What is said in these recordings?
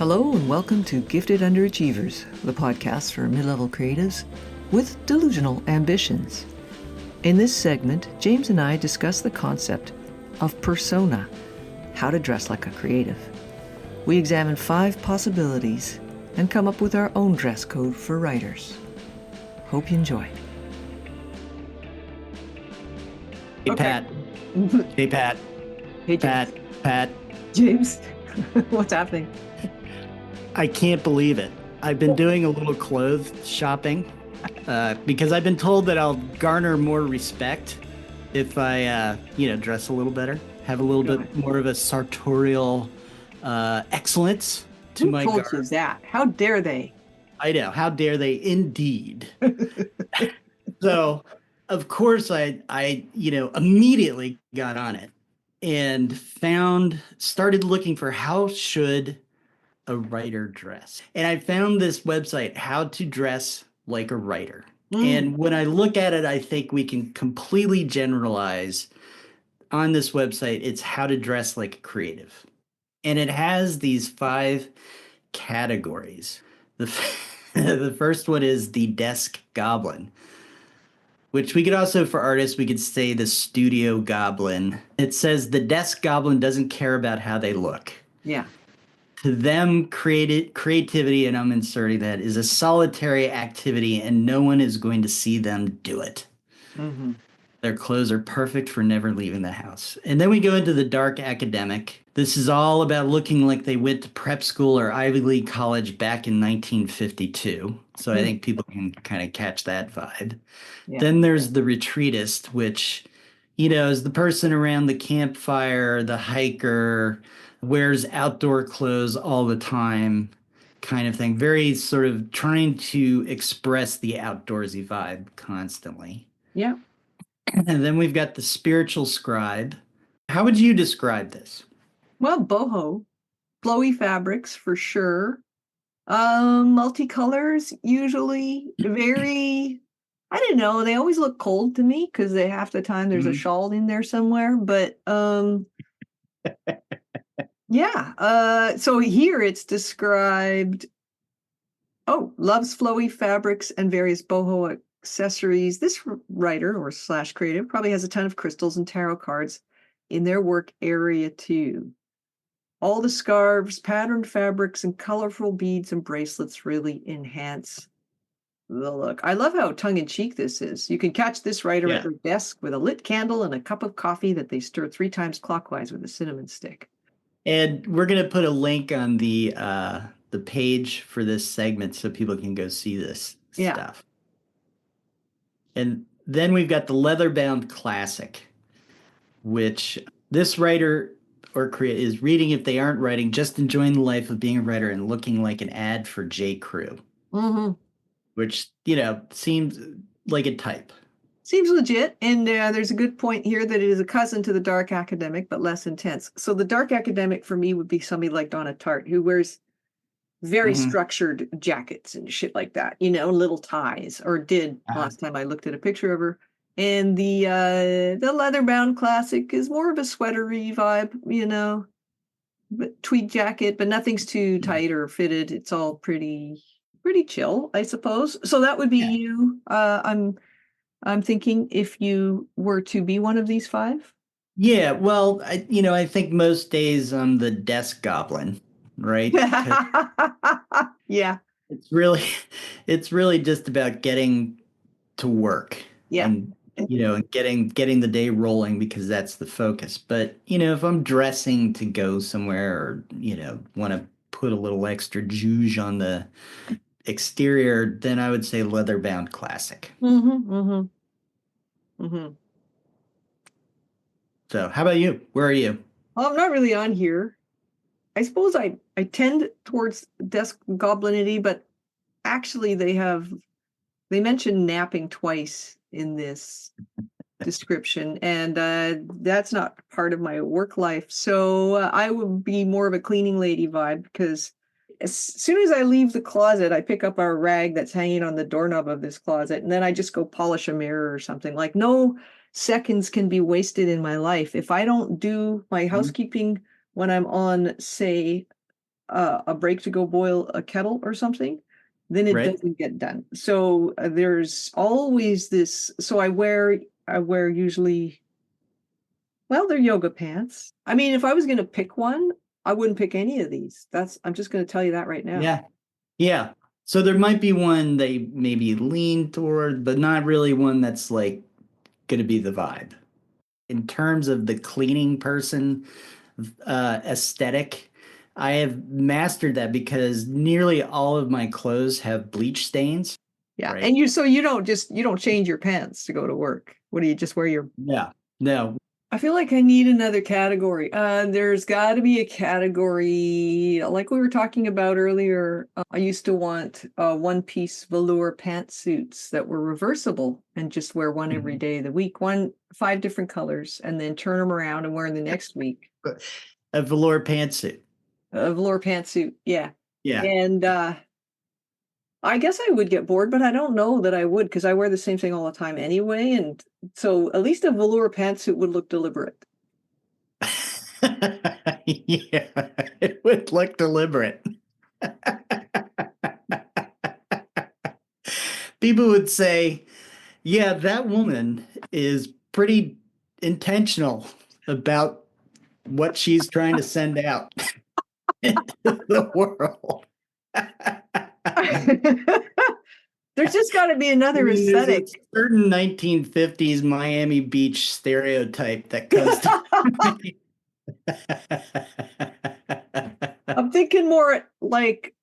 Hello and welcome to Gifted Underachievers, the podcast for mid-level creatives with delusional ambitions. In this segment, James and I discuss the concept of persona, how to dress like a creative. We examine 5 possibilities and come up with our own dress code for writers. Hope you enjoy. Hey, Okay. Pat. Hey, Pat. Hey, James. Pat. James, what's happening? I can't believe it. I've been doing a little clothes shopping because I've been told that I'll garner more respect if I, dress a little better, have a little bit more of a sartorial excellence to Who my told garb. you that? How dare they? I know. How dare they? Indeed. So, of course, I immediately got on it and started looking for how should a writer dress. And I found this website, How to Dress Like a Writer. And when I look at it, I think we can completely generalize on this website. It's how to dress like a creative. And it has these 5 categories. The first one is the desk goblin, which we could also, for artists, we could say the studio goblin. It says the desk goblin doesn't care about how they look. Yeah. To them, creativity, and I'm inserting that, is a solitary activity and no one is going to see them do it. Mm-hmm. Their clothes are perfect for never leaving the house. And then we go into the dark academic. This is all about looking like they went to prep school or Ivy League college back in 1952. So I think people can kind of catch that vibe. Yeah. Then there's the retreatist, which, is the person around the campfire, the hiker, wears outdoor clothes all the time kind of thing. Very sort of trying to express the outdoorsy vibe constantly. Yeah. And then we've got the spiritual scribe. How would you describe this? Well, boho, flowy fabrics for sure. Multicolors, usually very, I don't know, they always look cold to me because half the time there's a shawl in there somewhere. But yeah. So here it's described, loves flowy fabrics and various boho accessories. This writer or / creative probably has a ton of crystals and tarot cards in their work area too. All the scarves, patterned fabrics, and colorful beads and bracelets really enhance the look. I love how tongue-in-cheek this is. You can catch this writer at their desk with a lit candle and a cup of coffee that they stir 3 times clockwise with a cinnamon stick. And we're going to put a link on the page for this segment so people can go see this stuff. And then we've got the leather-bound classic, which this writer or is reading if they aren't writing, just enjoying the life of being a writer and looking like an ad for J. Crew, which, seems like a type. Seems legit. And there's a good point here that it is a cousin to the dark academic, but less intense. So the dark academic for me would be somebody like Donna Tartt, who wears very structured jackets and shit like that, little ties, or did last time I looked at a picture of her. And the leather-bound classic is more of a sweatery vibe, but tweed jacket, but nothing's too tight or fitted. It's all pretty chill, I suppose. So that would be you. I'm thinking if you were to be one of these 5. Yeah, well, I think most days I'm the desk goblin, right? Yeah. It's really just about getting to work. Yeah. And getting the day rolling because that's the focus. But, if I'm dressing to go somewhere or, want to put a little extra zhuzh on the exterior, then I would say leather-bound classic. So how about you? Where are you? Well, I'm not really on here. I suppose I tend towards desk goblinity, but actually they mentioned napping twice in this description, and that's not part of my work life. So I would be more of a cleaning lady vibe, because as soon as I leave the closet, I pick up our rag that's hanging on the doorknob of this closet, and then I just go polish a mirror or something. Like, no seconds can be wasted in my life. If I don't do my housekeeping when I'm on, say, a break to go boil a kettle or something, then it Right. doesn't get done. So there's always this. So I wear usually, well, they're yoga pants. I mean, if I was going to pick one, I wouldn't pick any of these. I'm just going to tell you that right now. Yeah. Yeah. So there might be one they maybe lean toward, but not really one that's like going to be the vibe. In terms of the cleaning person aesthetic, I have mastered that because nearly all of my clothes have bleach stains. Yeah. Right. And you don't change your pants to go to work. What do you just wear your? Yeah. No. I feel like I need another category. There's got to be a category like we were talking about earlier. I used to want one-piece velour pantsuits that were reversible and just wear one every day of the week, 5 different colors, and then turn them around and wear the next week. A velour pantsuit. A velour pantsuit, yeah. Yeah. And I guess I would get bored, but I don't know that I would because I wear the same thing all the time anyway. And so at least a velour pantsuit would look deliberate. Yeah, it would look deliberate. People would say, yeah, that woman is pretty intentional about what she's trying to send out into the world. There's just got to be another aesthetic. There's a certain 1950s Miami Beach stereotype that comes to I'm thinking more like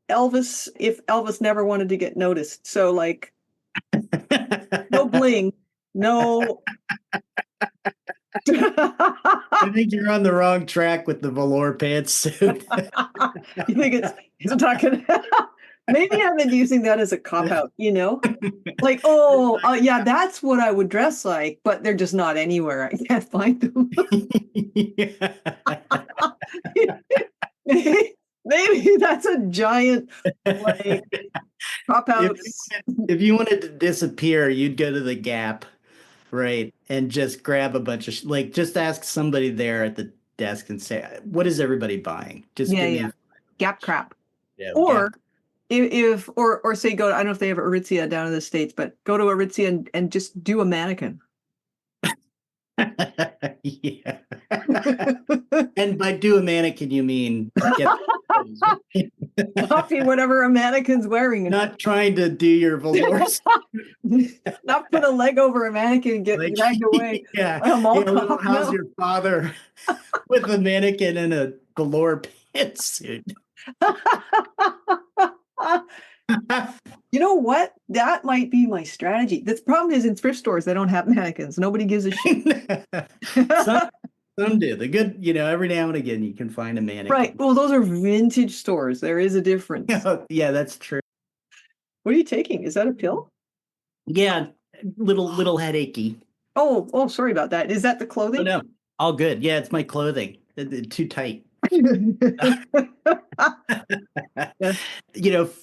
Elvis, if Elvis never wanted to get noticed. So like no bling, no. I think you're on the wrong track with the velour pantsuit. You think it's not gonna. Maybe I've been using that as a cop-out, like, yeah, that's what I would dress like, but they're just not anywhere. I can't find them. Maybe that's a giant like cop-out. If you wanted to disappear, you'd go to the Gap, right, and just grab a bunch of just ask somebody there at the desk and say, "What is everybody buying?" Just give me Gap crap, yeah, or. Gap. If or say go to, I don't know if they have Aritzia down in the States, but go to Aritzia and just do a mannequin. Yeah. And by do a mannequin, you mean copy whatever a mannequin's wearing. Not trying to do your velours. Not put a leg over a mannequin and get dragged away. Yeah. How's your father with a mannequin in a velour pantsuit? You know what? That might be my strategy. The problem is in thrift stores, they don't have mannequins. Nobody gives a shit. Some do. The good, every now and again you can find a mannequin. Right. Well, those are vintage stores. There is a difference. Yeah, that's true. What are you taking? Is that a pill? Yeah, little headachy. Oh, sorry about that. Is that the clothing? Oh, no, all good. Yeah, it's my clothing. Too tight.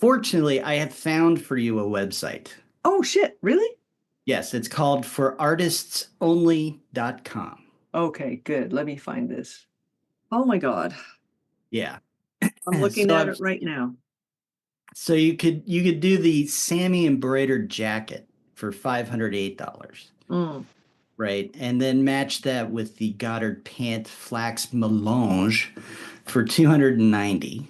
Fortunately, I have found for you a website. Oh, shit. Really? Yes, it's called forartistsonly.com. Okay, good. Let me find this. Oh, my God. Yeah. I'm looking at it right now. So you could do the Sammy embroidered jacket for $508. Right, and then match that with the Goddard pant flax melange for $290.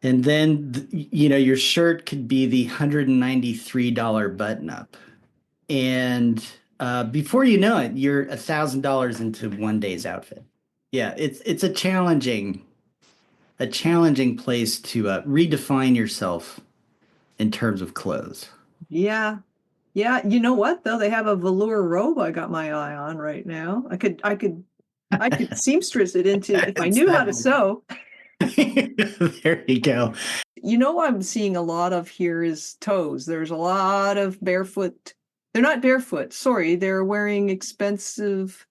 And then your shirt could be the $193 button up, and before you know it, you're $1,000 into one day's outfit. Yeah, it's a challenging place to redefine yourself in terms of clothes. Yeah. Yeah, you know what though? They have a velour robe I got my eye on right now. I could seamstress it into if I knew how to sew. There you go. I'm seeing a lot of here is toes. There's a lot of barefoot. They're not barefoot. Sorry, they're wearing expensive.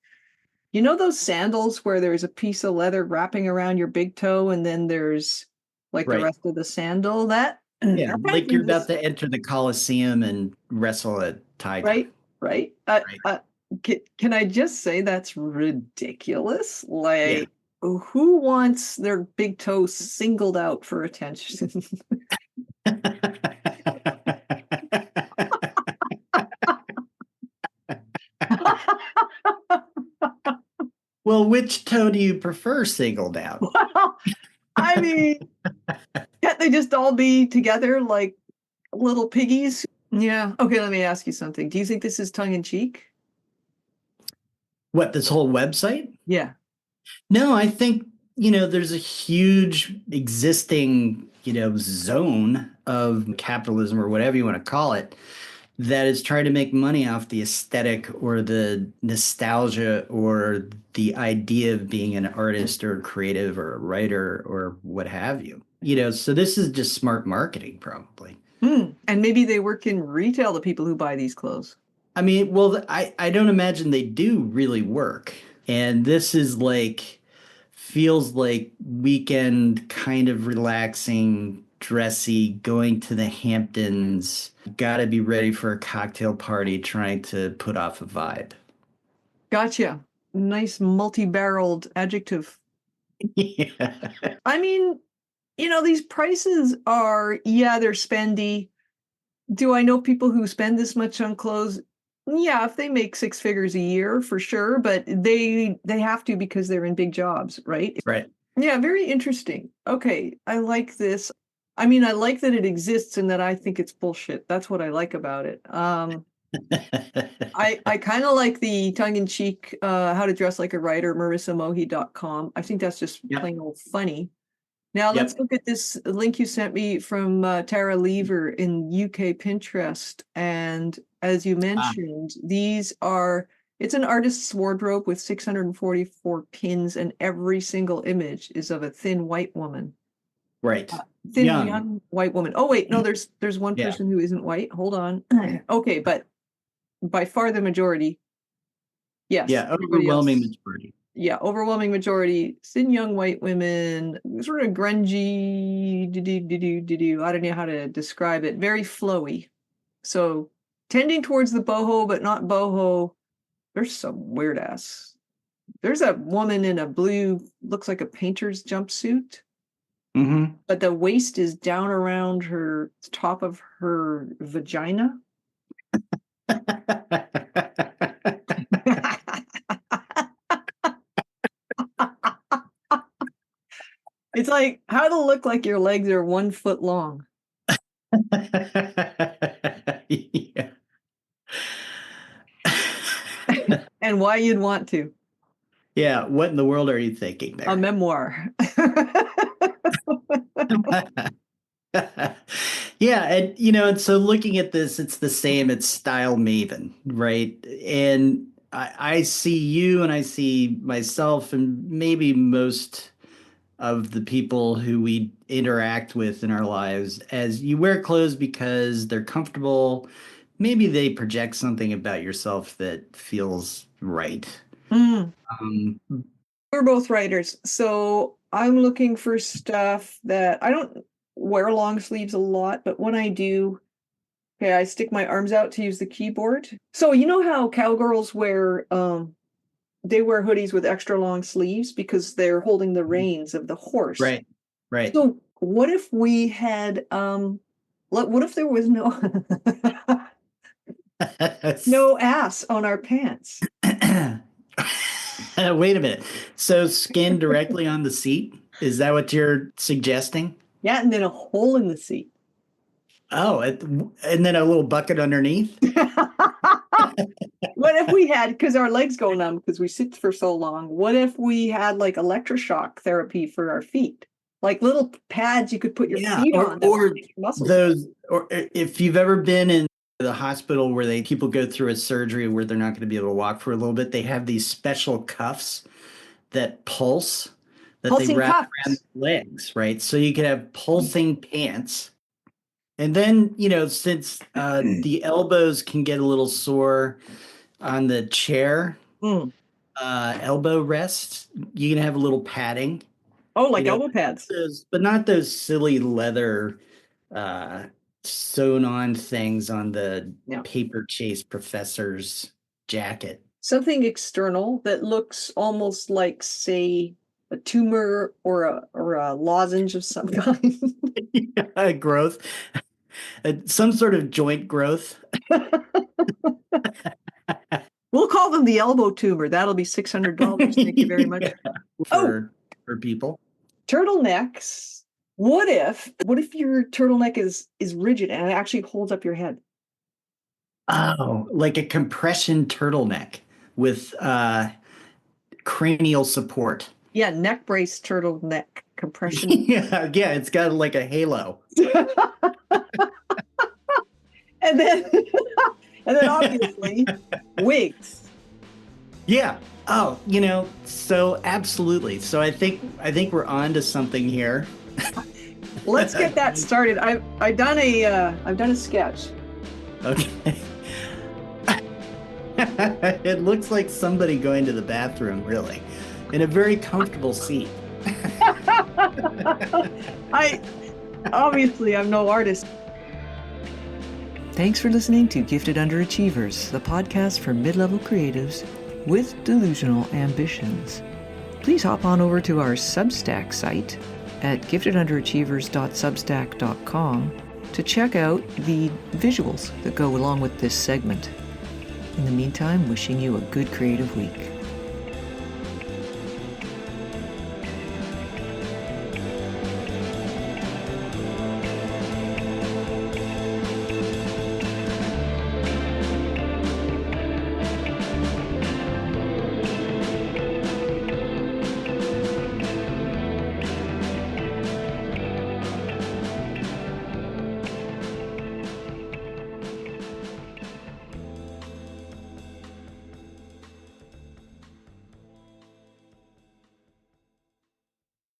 Those sandals where there's a piece of leather wrapping around your big toe and then there's like the rest of the sandal Yeah, like you're about to enter the Coliseum and wrestle a tiger. Right. Can I just say that's ridiculous? Like, who wants their big toe singled out for attention? Well, which toe do you prefer singled out? Well, I mean, can't they just all be together like little piggies? Yeah. Okay, let me ask you something. Do you think this is tongue in cheek? What, this whole website? Yeah. No, I think, there's a huge existing, zone of capitalism or whatever you want to call it that is trying to make money off the aesthetic or the nostalgia or the idea of being an artist or creative or a writer or what have you. So this is just smart marketing, probably. And maybe they work in retail, the people who buy these clothes. I mean, well, I don't imagine they do really work. And this is feels like weekend kind of relaxing, dressy, going to the Hamptons, gotta be ready for a cocktail party, trying to put off a vibe. Gotcha. Nice multi-barreled adjective. Yeah. I mean, these prices are, they're spendy. Do I know people who spend this much on clothes? Yeah, if they make 6 figures a year, for sure, but they have to because they're in big jobs, right? Right. Yeah, very interesting. Okay, I like this. I mean, I like that it exists and that I think it's bullshit. That's what I like about it. I kind of like the tongue-in-cheek how to dress like a writer, marissamohi.com. I think that's just Yep. plain old funny. Now let's look at this link you sent me from Tara Lever in UK Pinterest. And as you mentioned, it's an artist's wardrobe with 644 pins, and every single image is of a thin white woman. Right. Thin young white woman. Oh wait, no, there's one Yeah. person who isn't white. Hold on. Okay, but by far the majority. Yes. Yeah, everybody overwhelming else. majority. Yeah, overwhelming majority, thin young white women, sort of grungy, I don't know how to describe it, very flowy. So tending towards the boho, but not boho. There's some weird ass. There's a woman in a blue, looks like a painter's jumpsuit, Mm-hmm. but the waist is down around her top of her vagina. It's like how to look like your legs are 1 foot long. Yeah. And why you'd want to. Yeah, what in the world are you thinking there? A memoir. Yeah, and and so looking at this, it's the same. It's style maven, right? And I see you, and I see myself, and maybe most of the people who we interact with in our lives as you wear clothes because they're comfortable. Maybe they project something about yourself that feels right. We're both writers, so I'm looking for stuff that I don't wear long sleeves a lot, but when I do, okay, I stick my arms out to use the keyboard. So you know how cowgirls wear they wear hoodies with extra long sleeves because they're holding the reins of the horse. Right. So what if we had what if there was no no ass on our pants? Wait a minute. So skin directly on the seat? Is that what you're suggesting? Yeah, and then a hole in the seat. Oh, and then a little bucket underneath? What if we had, because our legs go numb because we sit for so long, what if we had like electroshock therapy for our feet? Like little pads you could put your feet on. Or those, or if you've ever been in the hospital where people go through a surgery where they're not going to be able to walk for a little bit, they have these special cuffs that pulse, that Pulsing they wrap cuffs. around the legs, right? So you could have pulsing pants. And then, since the elbows can get a little sore on the chair, elbow rest, you can have a little padding. Oh, like elbow pads. But not those silly leather sewn on things on the paper chase professor's jacket. Something external that looks almost like, say, a tumor or a lozenge of some kind. Growth, some sort of joint growth. We'll call them the elbow tumor. That'll be $600. Thank you very much. For people. Turtlenecks. What if your turtleneck is rigid and it actually holds up your head? Oh, like a compression turtleneck with cranial support. Yeah, neck brace turtleneck compression. yeah, it's got like a halo. and then obviously wigs. Yeah. Oh, so absolutely. So I think we're on to something here. Let's get that started. I've done a sketch. Okay. It looks like somebody going to the bathroom, really, in a very comfortable seat. I'm no artist. Thanks for listening to Gifted Underachievers, the podcast for mid-level creatives with delusional ambitions. Please hop on over to our Substack site at giftedunderachievers.substack.com to check out the visuals that go along with this segment. In the meantime, wishing you a good creative week.